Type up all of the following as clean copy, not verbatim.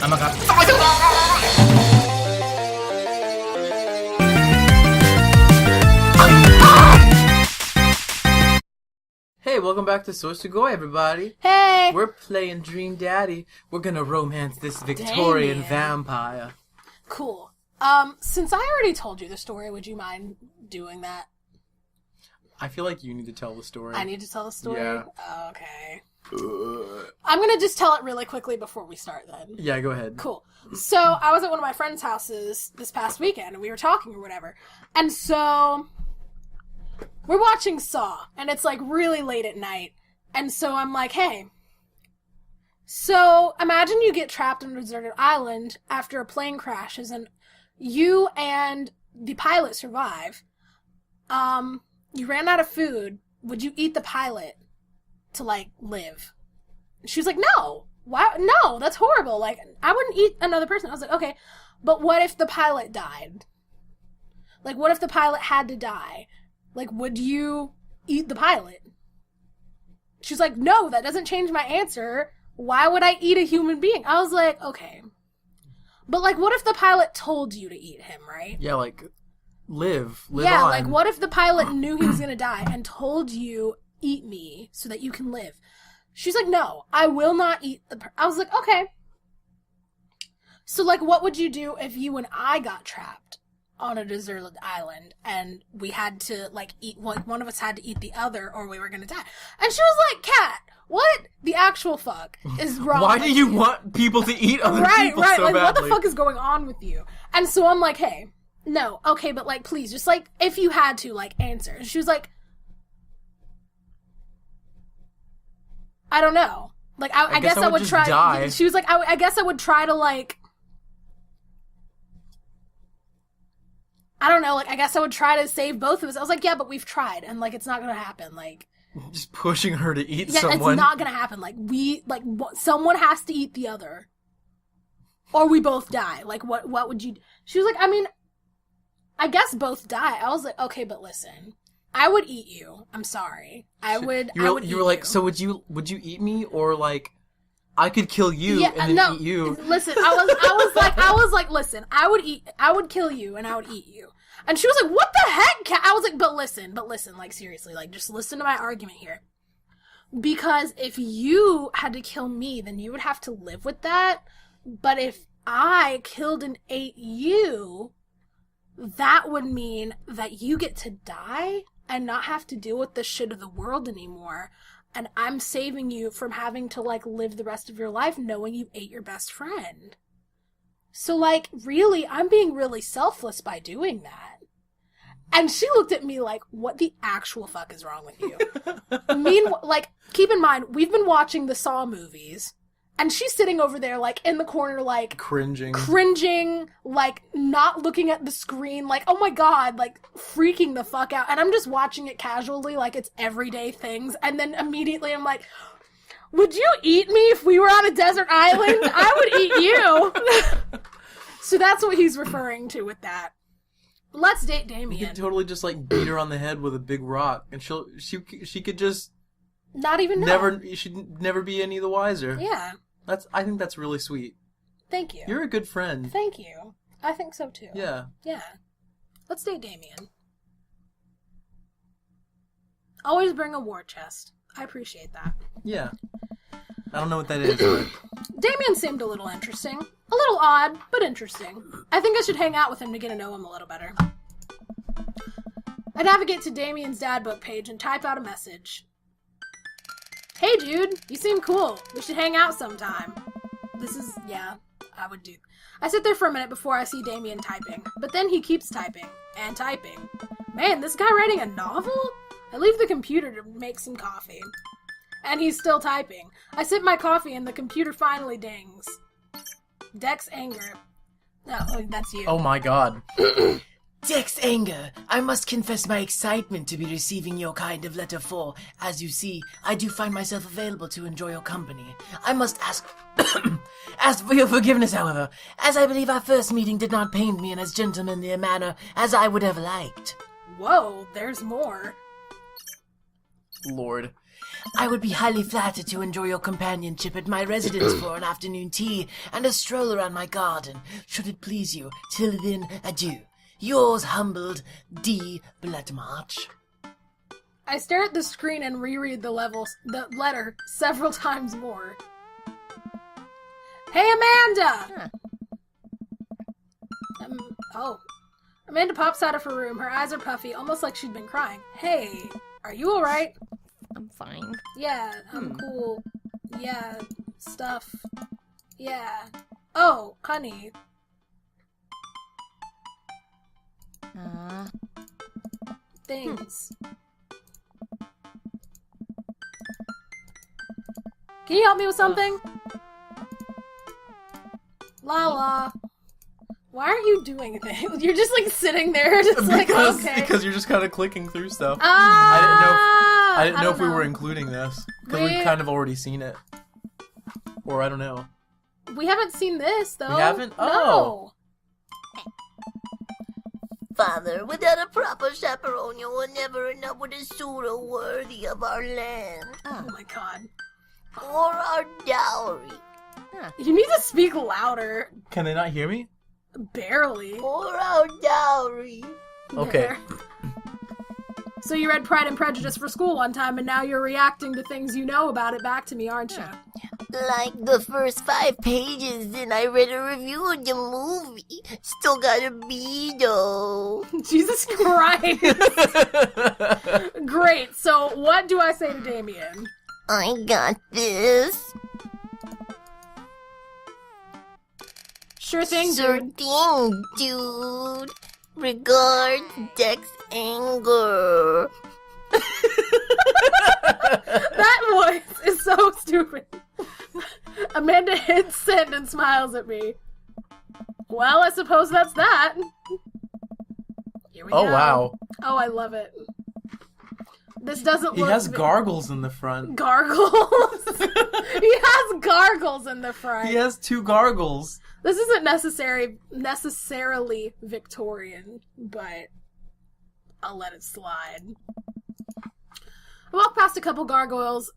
Oh my god. Hey, welcome back to Sugoi, everybody. Hey! We're playing Dream Daddy. We're gonna romance this Victorian vampire. Cool. Since I already told you the story, would you mind doing that? I feel like you need to tell the story. I need to tell the story? Yeah. Okay. I'm gonna just tell it really quickly before we start then. Yeah, go ahead. Cool. So, I was at one of my friends' houses this past weekend, and we were talking or whatever. And so, we're watching Saw, and it's like really late at night. And so I'm like, hey, so imagine you get trapped on a deserted island after a plane crashes, and you and the pilot survive. You ran out of food. Would you eat the pilot to, like, live? She was like, no. Why? No, that's horrible. Like, I wouldn't eat another person. I was like, okay, but what if the pilot died? Like, what if the pilot had to die? Like, would you eat the pilot? She's like, no, that doesn't change my answer. Why would I eat a human being? I was like, okay. But, like, what if the pilot told you to eat him, right? Yeah, like, live yeah, on. Like, what if the pilot knew he was gonna die and told you, eat me so that you can live? She's like, no, I will not eat I was like, okay. So, like, what would you do if you and I got trapped on a deserted island and we had to, like, eat, like, one of us had to eat the other or we were gonna die? And she was like, Kat, what the actual fuck is wrong Why with do you want people to eat other people right, so like, badly? what the fuck is going on with you? And so I'm like, hey, no, okay, but, like, please, just, like, if you had to, like, answer. And she was like, I don't know. Like, I guess I would try. Die. She was like, I guess I would try to, like, I don't know, like, I guess I would try to save both of us. I was like, yeah, but we've tried, and, like, it's not gonna happen, like. Just pushing her to eat yeah, someone. It's not gonna happen. Like, someone has to eat the other. Or we both die. Like, what would you do? She was like, I mean, I guess both die. I was like, okay, but listen. I would eat you. I'm sorry. I would eat you were like, so would you eat me, or like I could kill you and then eat you? Listen, I was like, listen, I would kill you and I would eat you. And she was like, what the heck? I was like, but listen, like, seriously, like, just listen to my argument here. Because if you had to kill me, then you would have to live with that. But if I killed and ate you, that would mean that you get to die and not have to deal with the shit of the world anymore. And I'm saving you from having to, like, live the rest of your life knowing you ate your best friend. So, like, really, I'm being really selfless by doing that. And she looked at me like, what the actual fuck is wrong with you? Meanwhile, like, keep in mind, we've been watching the Saw movies. And she's sitting over there, like, in the corner, like... Cringing, like, not looking at the screen, like, oh my god, like, freaking the fuck out. And I'm just watching it casually, like it's everyday things. And then immediately I'm like, would you eat me if we were on a desert island? I would eat you. So that's what he's referring to with that. Let's date Damien. You could totally just, like, beat her on the head with a big rock. And she could just... Not even know. She'd never be any the wiser. Yeah. I think that's really sweet. Thank you. You're a good friend. Thank you. I think so too. Yeah. Yeah. Let's date Damien. Always bring a war chest. I appreciate that. Yeah. I don't know what that is, but... Damien seemed a little interesting. A little odd, but interesting. I think I should hang out with him to get to know him a little better. I navigate to Damien's dad book page and type out a message. Hey dude, you seem cool. We should hang out sometime. Yeah, I would do. I sit there for a minute before I see Damien typing, but then he keeps typing, and typing. Man, this guy writing a novel? I leave the computer to make some coffee. And he's still typing. I sip my coffee and the computer finally dings. Dex Anger. Oh, that's you. Oh my god. Dex Anger, I must confess my excitement to be receiving your kind of letter, for, as you see, I do find myself available to enjoy your company. I must ask ask for your forgiveness, however, as I believe our first meeting did not paint me in as gentlemanly a manner as I would have liked. Whoa, there's more. Lord. I would be highly flattered to enjoy your companionship at my residence for an afternoon tea and a stroll around my garden, should it please you. Till then, adieu. Yours humbled, D. Bloodmarch. I stare at the screen and reread the letter several times more. Hey, Amanda! Huh. Amanda pops out of her room. Her eyes are puffy, almost like she'd been crying. Hey, are you alright? I'm fine. Yeah, I'm cool. Yeah, stuff. Yeah. Oh, honey. Things. Can you help me with something? Lala. Why aren't you doing things? You're just like sitting there, just because you're just kind of clicking through stuff. I didn't know if we were including this because we've kind of already seen it, or I don't know. We haven't seen this though. We haven't. No. Father, without a proper chaperone, you will never end up with a suitor worthy of our land. Oh my god. Or our dowry. You need to speak louder. Can they not hear me? Barely. Or our dowry. Okay. There. So you read Pride and Prejudice for school one time, and now you're reacting to things you know about it back to me, aren't you? Like the first 5 pages, and I read a review of the movie. Still gotta be, though. Jesus Christ. Great. So what do I say to Damien? I got this. Sure thing, Sure dude. thing, dude. Regards, Dex Anger. That voice is so stupid. Amanda hits send and smiles at me. Well, I suppose that's that. Here we go. Wow. Oh, I love it. This doesn't He look... has gargles in the front. Gargles? He has gargles in the front. He has 2 gargles. This isn't necessarily Victorian, but I'll let it slide. I walk past a couple gargoyles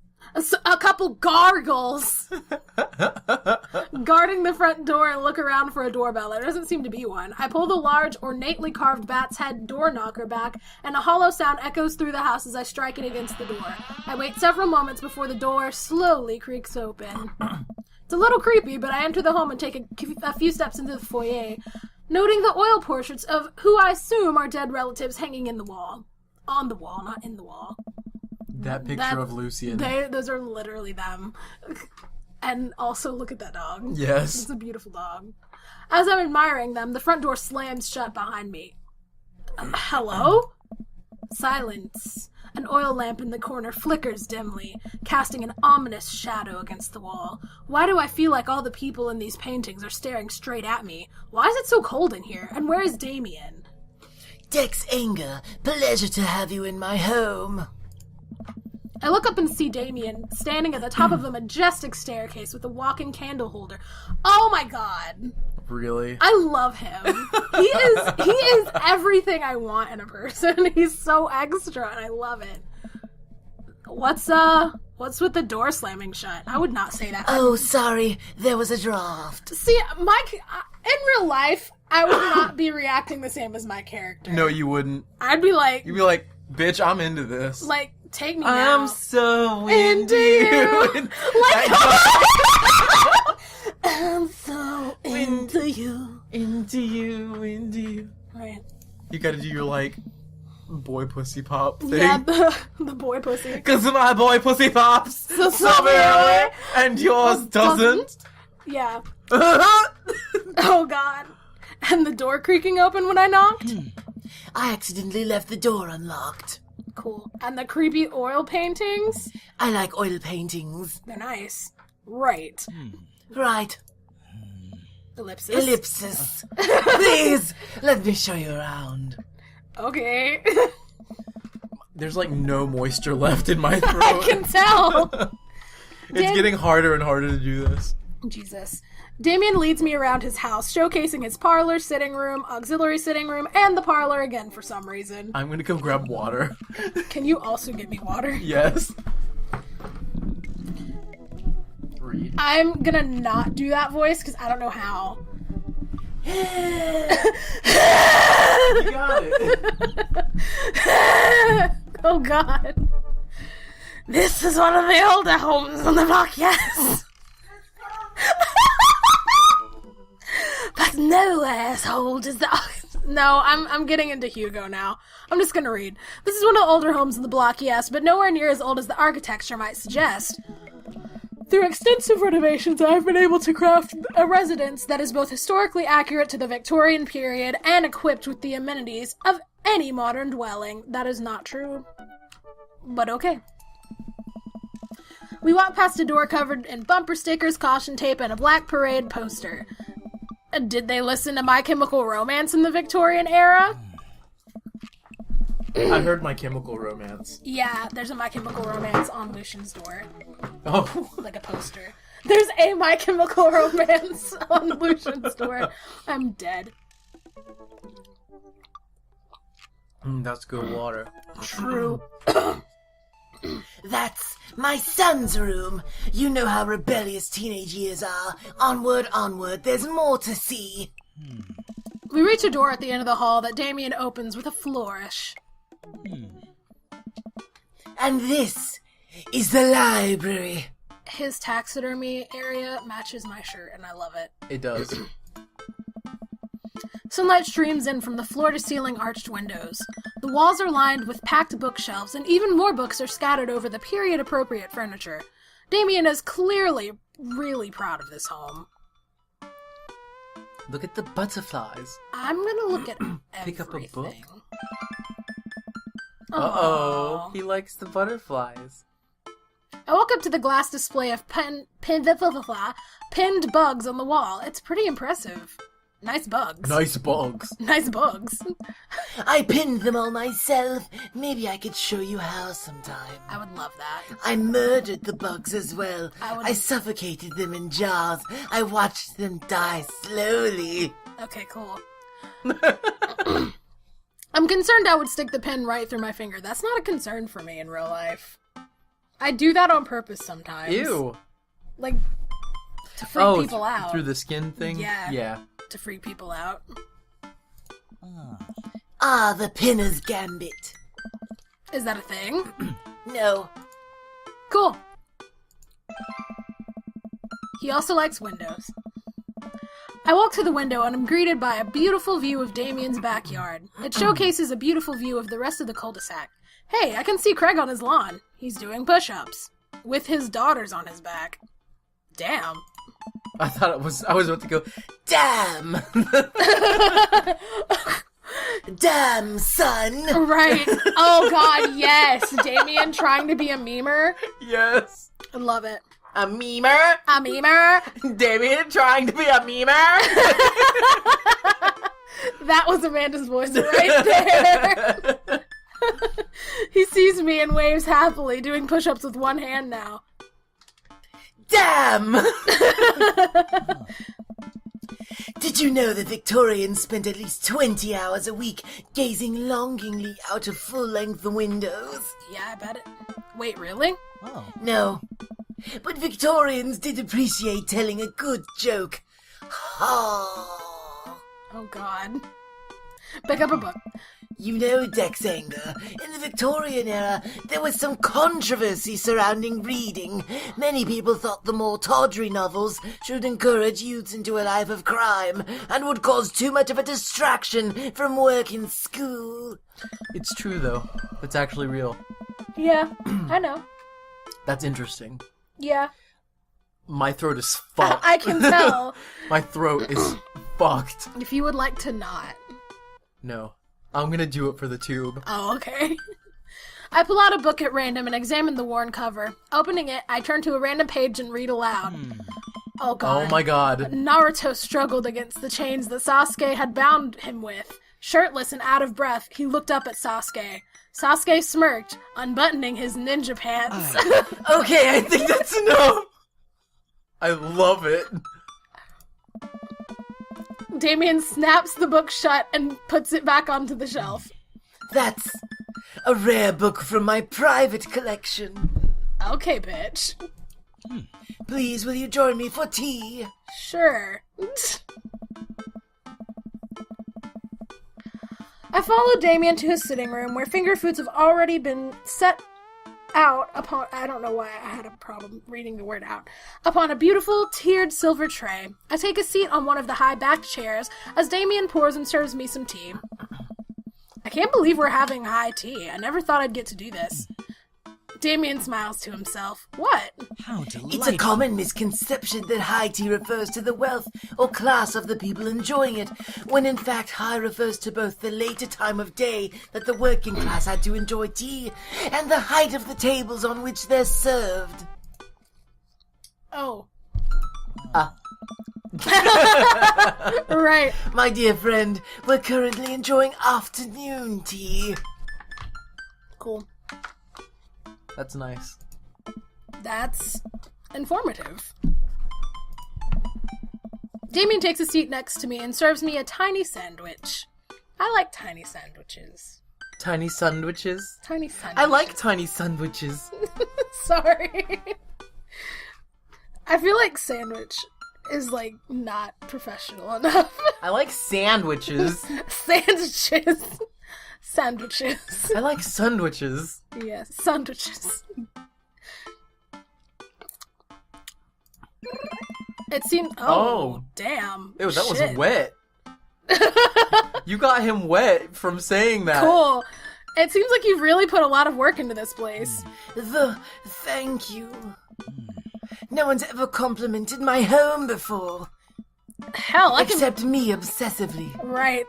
guarding the front door and look around for a doorbell. There doesn't seem to be one. I pull the large, ornately carved bat's head door knocker back, and a hollow sound echoes through the house as I strike it against the door. I wait several moments before the door slowly creaks open. It's a little creepy, but I enter the home and take a few steps into the foyer, noting the oil portraits of who I assume are dead relatives hanging in the wall. On the wall, not in the wall. That picture of Lucian. Those are literally them. And also, look at that dog. Yes. It's a beautiful dog. As I'm admiring them, the front door slams shut behind me. Hello? Silence. An oil lamp in the corner flickers dimly, casting an ominous shadow against the wall. Why do I feel like all the people in these paintings are staring straight at me? Why is it so cold in here? And where is Damien? Dex Anger, pleasure to have you in my home. I look up and see Damien standing at the top of a majestic staircase with a walking candle holder. Oh my god. Really? I love him. He is everything I want in a person. He's so extra and I love it. What's with the door slamming shut? I would not say that. Oh, sorry, there was a draft. See, in real life, I would not be reacting the same as my character. No, you wouldn't. I'd be like, You'd be like, bitch, I'm into this. like, take me now. I'm so into you. I'm so into you. Into you. Right. You gotta do your, like, boy pussy pop thing. Yeah, the boy pussy. Cause my boy pussy pops so early, and yours doesn't. Yeah. Oh god. And the door creaking open when I knocked? I accidentally left the door unlocked. Cool. And the creepy oil paintings? I like oil paintings. They're nice. Right. Right. Ellipsis. Ellipsis. Please, let me show you around. Okay. There's like no moisture left in my throat. I can tell. It's getting harder and harder to do this. Jesus. Damien leads me around his house, showcasing his parlor, sitting room, auxiliary sitting room, and the parlor again for some reason. I'm gonna go grab water. Can you also get me water? Yes. read. I'm gonna not do that voice because I don't know how. You got it. Oh god. This is one of the older homes on the block, yes. But nowhere as old as the... No, I'm getting into Hugo now. I'm just gonna read. This is one of the older homes in the block, yes, but nowhere near as old as the architecture might suggest. Through extensive renovations, I've been able to craft a residence that is both historically accurate to the Victorian period and equipped with the amenities of any modern dwelling. That is not true. But okay. We walk past a door covered in bumper stickers, caution tape, and a black parade poster. Did they listen to My Chemical Romance in the Victorian era? I heard My Chemical Romance. Yeah, there's a My Chemical Romance on Lucian's door. Oh. Like a poster. There's a My Chemical Romance on Lucian's door. I'm dead. That's good water. True. That's my son's room. You know how rebellious teenage years are. Onward, onward, there's more to see. We reach a door at the end of the hall that Damien opens with a flourish. And this is the library. His taxidermy area matches my shirt, and I love it. It does. Sunlight streams in from the floor-to-ceiling arched windows. The walls are lined with packed bookshelves, and even more books are scattered over the period-appropriate furniture. Damien is clearly really proud of this home. Look at the butterflies. I'm gonna look at Pick up a book? everything. Uh-oh. He likes the butterflies. I walk up to the glass display of pinned bugs on the wall. It's pretty impressive. Nice bugs. Nice bugs. Nice bugs. I pinned them all myself. Maybe I could show you how sometime. I would love that. I murdered the bugs as well. I would- I suffocated them in jars. I watched them die slowly. Okay, cool. I'm concerned I would stick the pen right through my finger. That's not a concern for me in real life. I do that on purpose sometimes. Ew. Like, to freak people out. Through the skin thing? Yeah. Yeah. To freak people out. Ah, the pinner's gambit. Is that a thing? No. Cool. He also likes windows. I walk to the window and am greeted by a beautiful view of Damien's backyard. It showcases a beautiful view of the rest of the cul-de-sac. Hey, I can see Craig on his lawn. He's doing push-ups. With his daughters on his back. Damn. I was about to go, damn! Damn, son! Right. Oh god, yes. Damien trying to be a memer. Yes. I love it. A memer? A memer? Damien trying to be a memer? That was Amanda's voice right there. He sees me and waves happily, doing push-ups with one hand now. Damn! Did you know that Victorians spent at least 20 hours a week gazing longingly out of full-length windows? Yeah, I bet it. Wait, really? No. But Victorians did appreciate telling a good joke. Oh. Oh god. Pick up a book. You know, Dex Anger, in the Victorian era, there was some controversy surrounding reading. Many people thought the more tawdry novels should encourage youths into a life of crime and would cause too much of a distraction from work and school. It's true, though. It's actually real. Yeah, I know. That's interesting. Yeah. My throat is fucked. I can tell. My throat is fucked. If you would like to not. No. I'm gonna do it for the tube. Oh, okay. I pull out a book at random and examine the worn cover. Opening it, I turn to a random page and read aloud. Oh god. Oh my god. Naruto struggled against the chains that Sasuke had bound him with. Shirtless and out of breath, he looked up at Sasuke. Sasuke smirked, unbuttoning his ninja pants. Okay, I think that's enough. I love it. Damien snaps the book shut and puts it back onto the shelf. That's a rare book from my private collection. Okay, bitch. Please, will you join me for tea? Sure. I followed Damien to his sitting room, where finger foods have already been set out upon... I don't know why I had a problem reading the word out. Upon a beautiful, tiered silver tray. I take a seat on one of the high-backed chairs as Damien pours and serves me some tea. I can't believe we're having high tea. I never thought I'd get to do this. Damien smiles to himself. What? How delightful. It's a common misconception that high tea refers to the wealth or class of the people enjoying it, when in fact high refers to both the later time of day that the working class had to enjoy tea, and the height of the tables on which they're served. Oh. Right. My dear friend, we're currently enjoying afternoon tea. Cool. That's nice. That's informative. Damien takes a seat next to me and serves me a tiny sandwich. I like tiny sandwiches. Tiny sandwiches? Tiny sandwiches. I like tiny sandwiches. Sorry. I feel like sandwich is, like, not professional enough. I like sandwiches. Sandwiches. Sandwiches. I like sandwiches. Yes, sandwiches. It seems... Oh, damn. Ew, that Shit. was wet. You got him wet from saying that. Cool. It seems like you've really put a lot of work into this place. Thank you. No one's ever complimented my home before. Hell, I can... Except me, obsessively. Right.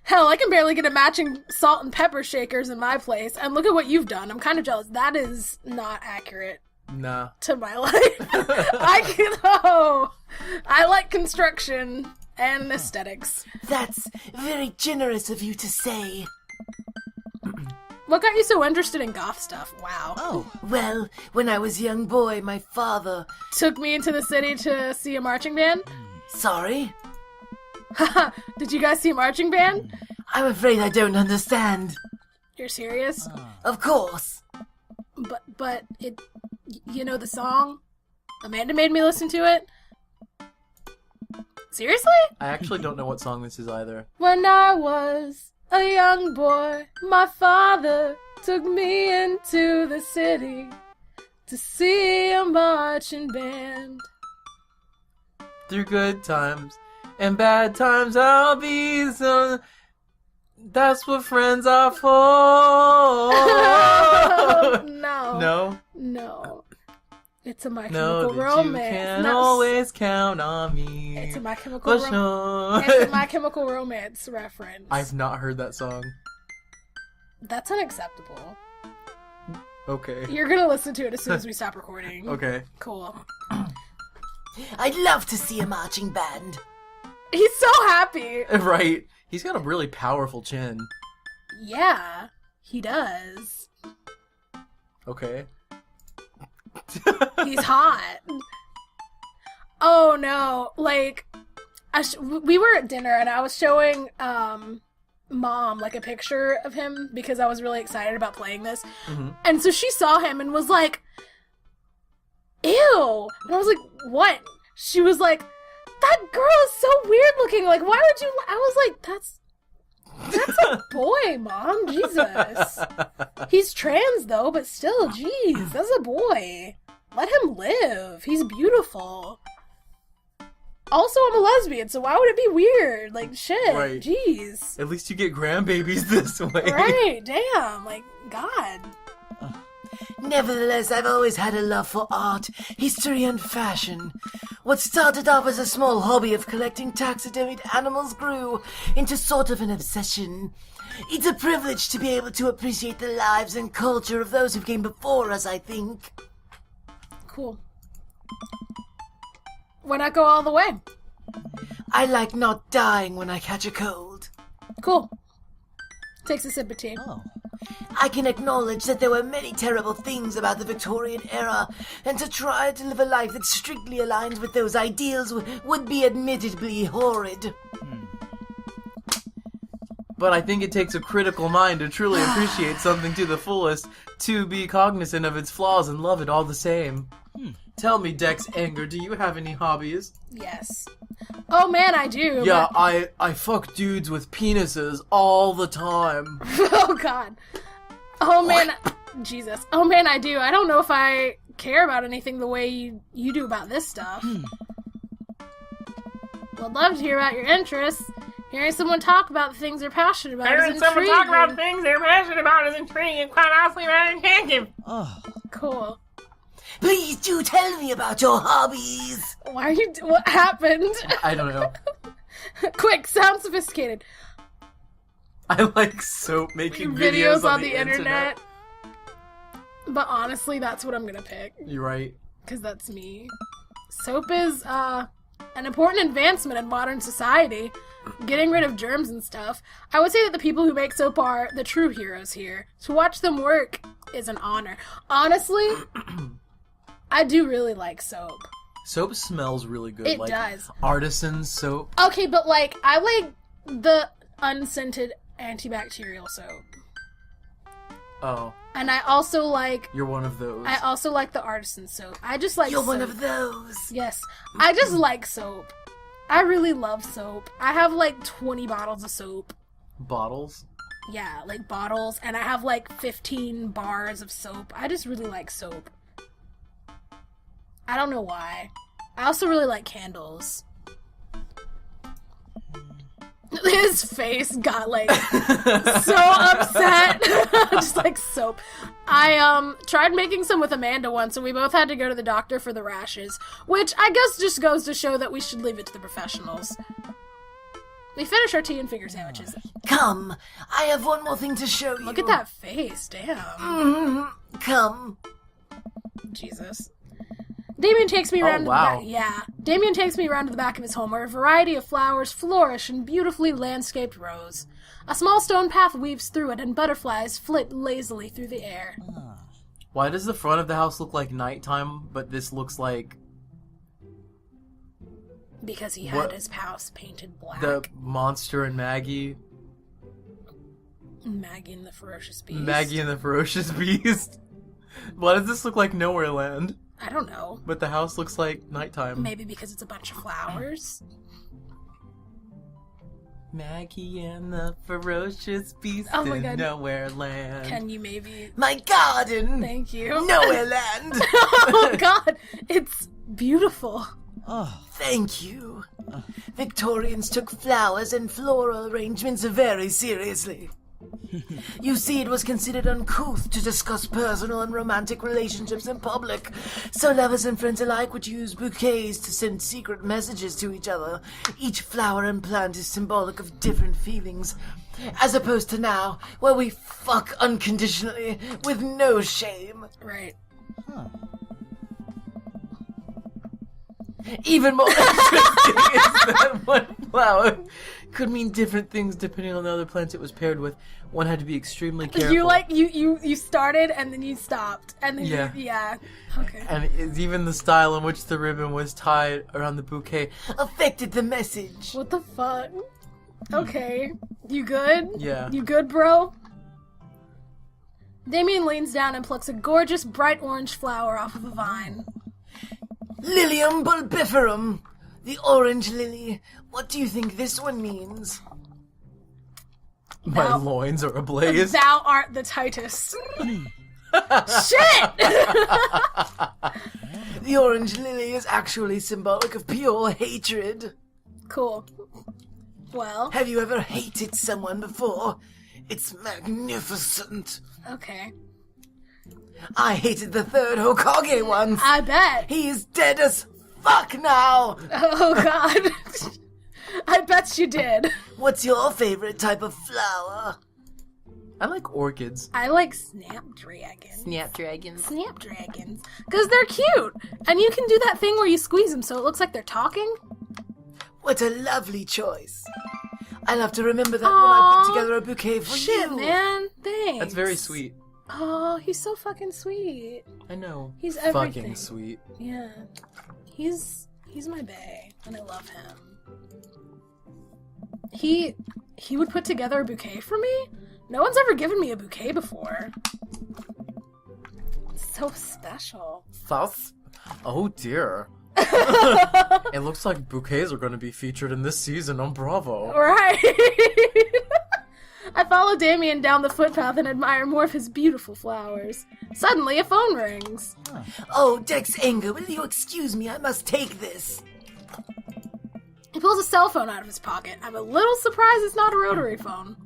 Hell, I can barely get a matching salt and pepper shakers in my place, and look at what you've done. I'm kind of jealous. That is not accurate Nah. to my life. I like construction and aesthetics. That's very generous of you to say. What got you so interested in goth stuff? Wow. Oh, Well, when I was a young boy, my father... Took me into the city to see a marching band? Sorry? Haha, did you guys see a marching band? I'm afraid I don't understand. You're serious? Of course. But it... You know the song? Amanda made me listen to it? Seriously? I actually don't know what song this is either. When I was a young boy, my father took me into the city to see a marching band. Through good times and bad times, I'll be so... That's what friends are for. No. No? It's a My Know Chemical that Romance. you can No, always count on me. It's a My Chemical For Romance. sure. It's a My Chemical Romance reference. I've not heard that song. That's unacceptable. Okay. You're gonna listen to it as soon as we stop recording. Okay. Cool. I'd love to see a marching band. He's so happy. Right. He's got a really powerful chin. Yeah, he does. Okay. He's hot. Oh no, like, we were at dinner and I was showing Mom like a picture of him because I was really excited about playing this. Mm-hmm. And so she saw him and was like, ew. And I was like, what? She was like, that girl is so weird looking. Like, why would you? I was like, that's a boy, Mom. Jesus. He's trans though, but still, jeez, that's a boy. Let him live. He's beautiful. Also, I'm a lesbian, so why would it be weird? Like, shit. Right. Jeez. At least you get grandbabies this way. Right, damn. Like, God. Nevertheless, I've always had a love for art, history, and fashion. What started off as a small hobby of collecting taxidermied animals grew into sort of an obsession. It's a privilege to be able to appreciate the lives and culture of those who came before us, I think. Cool. Why not go all the way? I like not dying when I catch a cold. Cool. Takes a sip of tea. oh. I can acknowledge that there were many terrible things about the Victorian era, and to try to live a life that strictly aligns with those ideals would be admittedly horrid. But I think it takes a critical mind to truly appreciate something to the fullest, to be cognizant of its flaws and love it all the same. Tell me, Dex Anger, do you have any hobbies? Yes. Oh man, I do. Yeah, but... I fuck dudes with penises all the time. Oh god. Oh man, Jesus. Oh man, I do. I don't know if I care about anything the way you do about this stuff. Would love to hear about your interests. Hearing someone talk about the things they're passionate about is intriguing. Hearing someone talk about things they're passionate about is intriguing, quite honestly, very attractive. Cool. Please do tell me about your hobbies. Why are you... What happened? I don't know. Quick, sound sophisticated. I like soap making videos on the internet. But honestly, that's what I'm gonna pick. You're right. Because that's me. Soap is, an important advancement in modern society. Getting rid of germs and stuff. I would say that the people who make soap are the true heroes here. To watch them work is an honor. Honestly, I do really like soap. Soap smells really good. It like does. Artisan soap. Okay, but like, I like the unscented antibacterial soap. Oh. And I also like... You're one of those. I also like the artisan soap. I just like You're soap. one of those. Yes. I just like soap. I really love soap. I have like 20 bottles of soap. Bottles? Yeah, like bottles. And I have like 15 bars of soap. I just really like soap. I don't know why. I also really like candles. His face got like so upset. Just like soap. I tried making some with Amanda once, and we both had to go to the doctor for the rashes, which I guess just goes to show that we should leave it to the professionals. We finish our tea and finger sandwiches. Come, I have one more thing to show you. Look at that face, damn. Come. Jesus. Damien takes me around to the wow. back. Yeah. Damien takes me around to the back of his home where a variety of flowers flourish in beautifully landscaped rows. A small stone path weaves through it and butterflies flit lazily through the air. Why does the front of the house look like nighttime, but this looks like... Because he had his house painted black. The monster and Maggie. Maggie and the Ferocious Beast. Maggie and the Ferocious Beast. Why does this look like Nowhere Land? I don't know. But the house looks like nighttime. Maybe because it's a bunch of flowers. Maggie and the Ferocious Beast Oh my in God. Nowhere Land. Can you maybe... My garden. Thank you. Nowhere Land. Oh god, it's beautiful. Thank you. Victorians took flowers and floral arrangements very seriously. You see, it was considered uncouth to discuss personal and romantic relationships in public, so lovers and friends alike would use bouquets to send secret messages to each other. Each flower and plant is symbolic of different feelings, as opposed to now, where we fuck unconditionally, with no shame. Right. Even more interesting is that one flower could mean different things depending on the other plants it was paired with. One had to be extremely careful. You started and then you stopped and then Yeah. Okay. And it's even the style in which the ribbon was tied around the bouquet. Affected the message. What the fuck? Okay. You good? Yeah. You good, bro? Damien leans down and plucks a gorgeous bright orange flower off of a vine. Lilium bulbiferum, the orange lily. What do you think this one means? My loins are ablaze. Thou art the tightest. Shit! The orange lily is actually symbolic of pure hatred. Cool. Well. Have you ever hated someone before? It's magnificent. Okay. I hated the third Hokage once. I bet. He is dead as fuck now. Oh god. I bet you did. What's your favorite type of flower? I like orchids. I like snapdragons. Snapdragons. Snapdragons. Because they're cute. And you can do that thing where you squeeze them so it looks like they're talking. What a lovely choice. I'll have to remember that when I put together a bouquet for you. Shit, man. Thanks. That's very sweet. Oh, he's so fucking sweet. I know. He's everything. Fucking sweet. Yeah. He's my bae, and I love him. He He would put together a bouquet for me? No one's ever given me a bouquet before. It's so special. Thus? Oh dear. It looks like bouquets are going to be featured in this season on Bravo. Right. I follow Damien down the footpath and admire more of his beautiful flowers. Suddenly, a phone rings. Oh, Dex Anger, will you excuse me? I must take this. He pulls a cell phone out of his pocket. I'm a little surprised it's not a rotary phone.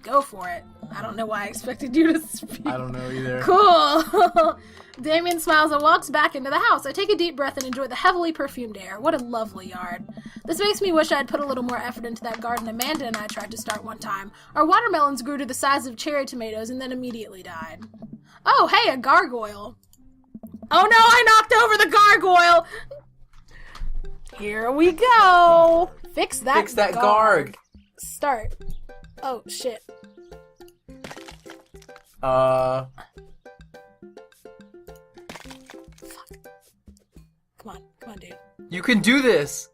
Go for it. I don't know why I expected you to speak. I don't know either. Cool. Damien smiles and walks back into the house. I take a deep breath and enjoy the heavily perfumed air. What a lovely yard. This makes me wish I had put a little more effort into that garden Amanda and I tried to start one time. Our watermelons grew to the size of cherry tomatoes and then immediately died. Oh, hey, a gargoyle. Oh no, I knocked over the gargoyle! Here we go! Fix that garg. Start. Oh, shit. Fuck. Come on, dude. You can do this!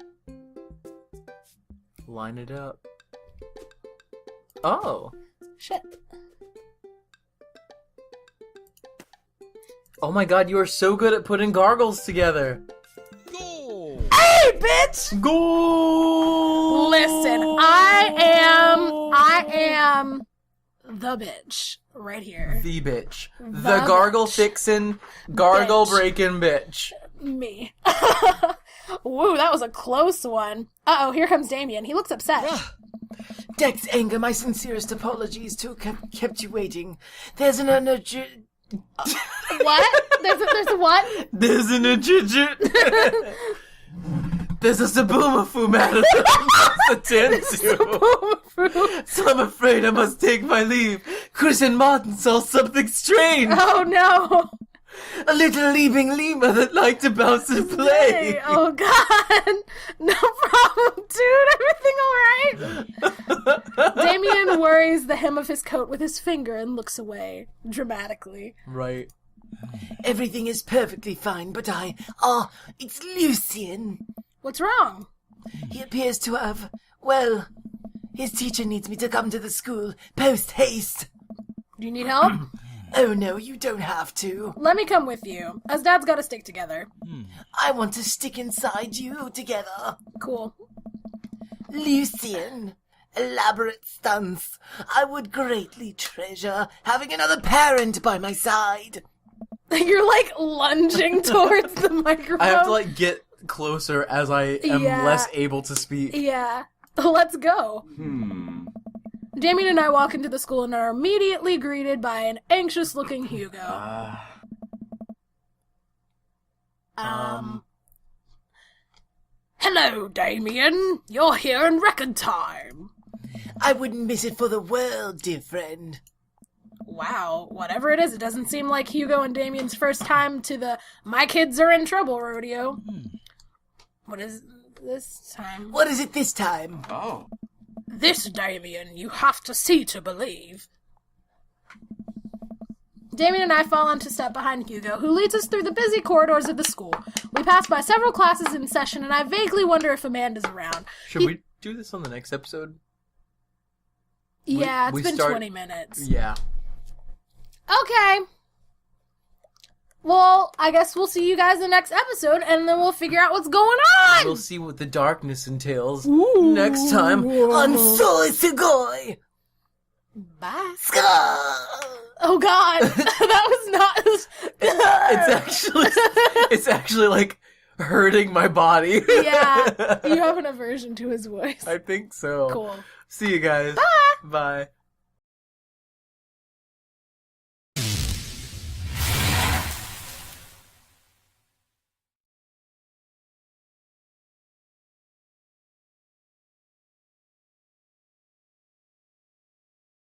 Line it up. Oh. Shit. Oh my god, you are so good at putting gargles together. Hey, bitch! Go! Listen, I am the bitch right here. The bitch. The The gargle bitch. fixin', gargle Bitch. breaking bitch. Me. Woo, that was a close one. Uh-oh, here comes Damien. He looks upset. Dex Anger, my sincerest apologies to have kept you waiting. There's an energy... What? There's a what? There's an adjudgent. There's a Sabumafu matter that I must attend to. So I'm afraid I must take my leave. Chris and Martin saw something strange. Oh no. A little leaping lemur that liked to bounce and play. Hey, oh god. No problem, dude. Everything alright? Damien worries the hem of his coat with his finger and looks away. Dramatically. Right. Everything is perfectly fine, but it's Lucien. What's wrong? He appears to have, well, his teacher needs me to come to the school post-haste. Do you need help? Oh no, you don't have to. Let me come with you. Us dads gotta stick together. I want to stick inside you together. Cool. Lucien, elaborate stunts. I would greatly treasure having another parent by my side. You're like lunging towards the microphone. I have to like get closer as I am Yeah. less able to speak. Yeah. Let's go. Damien and I walk into the school and are immediately greeted by an anxious-looking Hugo. Hello, Damien. You're here in record time. I wouldn't miss it for the world, dear friend. Wow, whatever it is, it doesn't seem like Hugo and Damien's first time to the My Kids Are in Trouble rodeo. What is this time? What is it this time? This, Damien, you have to see to believe. Damien and I fall into step behind Hugo, who leads us through the busy corridors of the school. We pass by several classes in session, and I vaguely wonder if Amanda's around. Should we do this on the next episode? Yeah, we it's been start- 20 minutes. Yeah. Okay. Well, I guess we'll see you guys in the next episode, and then we'll figure out what's going on! We'll see what the darkness entails Ooh. next time. On Soy Sugoi! Bye. Scar! Oh god, that was not... It's actually like hurting my body. Yeah, you have an aversion to his voice. I think so. Cool. See you guys. Bye! Bye.